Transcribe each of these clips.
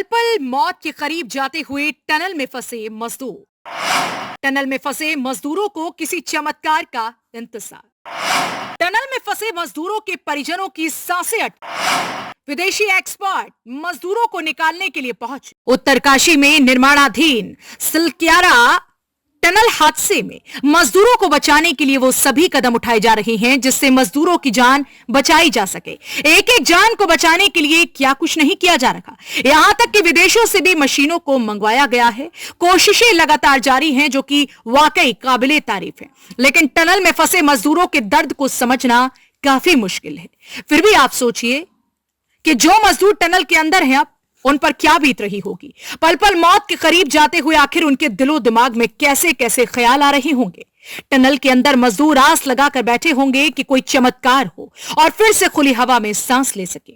पल पल मौत के करीब जाते हुए टनल में फंसे मजदूर। टनल में फंसे मजदूरों को किसी चमत्कार का इंतजार। टनल में फंसे मजदूरों के परिजनों की सांसें अटकी। विदेशी एक्सपर्ट मजदूरों को निकालने के लिए पहुंचे। उत्तरकाशी में निर्माणाधीन सिलक्यारा टनल हादसे में मजदूरों को बचाने के लिए वो सभी कदम उठाए जा रहे हैं जिससे मजदूरों की जान बचाई जा सके। एक एक जान को बचाने के लिए क्या कुछ नहीं किया जा रहा। यहां तक कि विदेशों से भी मशीनों को मंगवाया गया है। कोशिशें लगातार जारी हैं जो कि वाकई काबिले तारीफ है, लेकिन टनल में फंसे मजदूरों के दर्द को समझना काफी मुश्किल है। फिर भी आप सोचिए कि जो मजदूर टनल के अंदर हैं, अब उन पर क्या बीत रही होगी। पल पल मौत के करीब जाते हुए आखिर उनके दिलो दिमाग में कैसे कैसे ख्याल आ रहे होंगे। टनल के अंदर मजदूर आस लगाकर बैठे होंगे कि कोई चमत्कार हो और फिर से खुली हवा में सांस ले सके।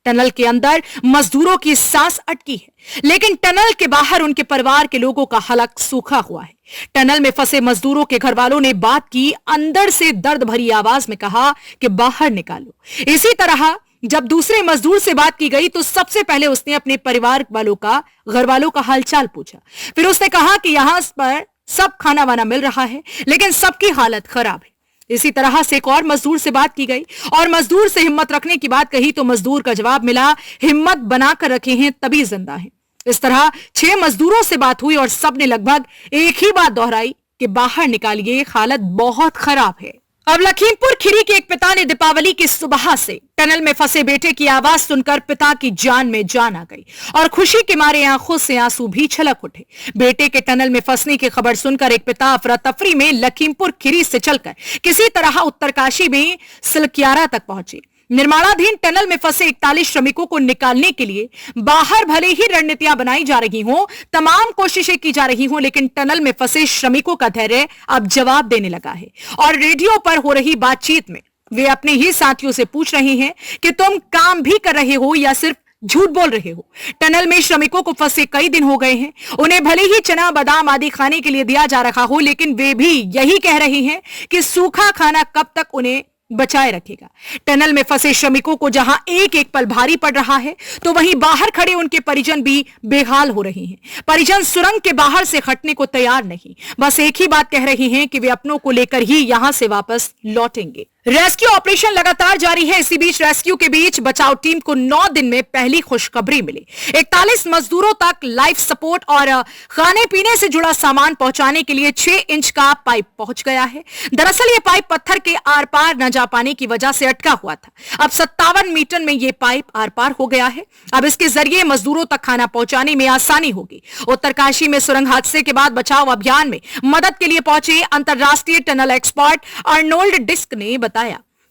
टनल के अंदर मजदूरों की सांस अटकी है, लेकिन टनल के बाहर उनके परिवार के लोगों का हलक सूखा हुआ है। टनल में फंसे मजदूरों के घर वालों ने बात की, अंदर से दर्द भरी आवाज में कहा कि बाहर निकालो। इसी तरह जब दूसरे मजदूर से बात की गई तो सबसे पहले उसने अपने परिवार वालों का, घर वालों का हालचाल पूछा। फिर उसने कहा कि यहां पर सब खाना वाना मिल रहा है, लेकिन सबकी हालत खराब है। इसी तरह से एक और मजदूर से बात की गई और मजदूर से हिम्मत रखने की बात कही तो मजदूर का जवाब मिला, हिम्मत बनाकर रखे हैं तभी जिंदा हैं। इस तरह 6 मजदूरों से बात हुई और सबने लगभग एक ही बात दोहराई कि बाहर निकालिए, हालत बहुत खराब है। अब लखीमपुर खीरी के एक पिता ने दीपावली की सुबह से टनल में फंसे बेटे की आवाज सुनकर पिता की जान में जान आ गई और खुशी के मारे आंखों से आंसू भी छलक उठे। बेटे के टनल में फंसने की खबर सुनकर एक पिता अफरा तफरी में लखीमपुर खीरी से चलकर किसी तरह उत्तरकाशी में सिलक्यारा तक पहुंचे। निर्माणाधीन टनल में फंसे 41 श्रमिकों को निकालने के लिए बाहर भले ही रणनीतियां बनाई जा रही हों, तमाम कोशिशें की जा रही हों, लेकिन टनल में फंसे श्रमिकों का धैर्य अब जवाब देने लगा है और रेडियो पर हो रही बातचीत में वे अपने ही साथियों से पूछ रहे हैं कि तुम काम भी कर रहे हो या सिर्फ झूठ बोल रहे हो। टनल में श्रमिकों को फंसे कई दिन हो गए हैं। उन्हें भले ही चना बादाम आदि खाने के लिए दिया जा रहा हो, लेकिन वे भी यही कह रहे हैं कि सूखा खाना कब तक उन्हें बचाए रखेगा। टनल में फंसे श्रमिकों को जहां एक एक पल भारी पड़ रहा है, तो वहीं बाहर खड़े उनके परिजन भी बेहाल हो रहे हैं। परिजन सुरंग के बाहर से हटने को तैयार नहीं, बस एक ही बात कह रहे हैं कि वे अपनों को लेकर ही यहां से वापस लौटेंगे। रेस्क्यू ऑपरेशन लगातार जारी है। इसी बीच रेस्क्यू के बीच बचाव टीम को 9 दिन में पहली खुशखबरी मिली। 41 मजदूरों तक लाइफ सपोर्ट और खाने पीने से जुड़ा सामान पहुंचाने के लिए 6 इंच का पाइप पहुंच गया है। दरअसल ये पाइप पत्थर के आर पार न जा पाने की वजह से अटका हुआ था। अब 57 मीटर में ये पाइप आर पार हो गया है। अब इसके जरिए मजदूरों तक खाना पहुंचाने में आसानी होगी। उत्तरकाशी में सुरंग हादसे के बाद बचाव अभियान में मदद के लिए पहुंचे अंतरराष्ट्रीय टनल एक्सपर्ट अर्नोल्ड डिस्क ने बताया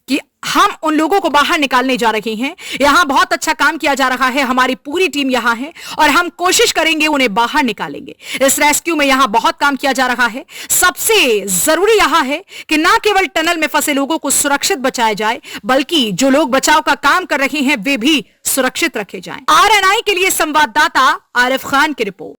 कि हम उन लोगों को बाहर निकालने जा रहे हैं। यहां बहुत अच्छा काम किया जा रहा है, हमारी पूरी टीम यहां है और हम कोशिश करेंगे उन्हें बाहर निकालेंगे। इस रेस्क्यू में यहां बहुत काम किया जा रहा है। सबसे जरूरी यहां है कि ना केवल टनल में फंसे लोगों को सुरक्षित बचाया जाए, बल्कि जो लोग बचाव का काम कर रहे हैं वे भी सुरक्षित रखे जाएं। RNI के लिए संवाददाता आरिफ खान की रिपोर्ट।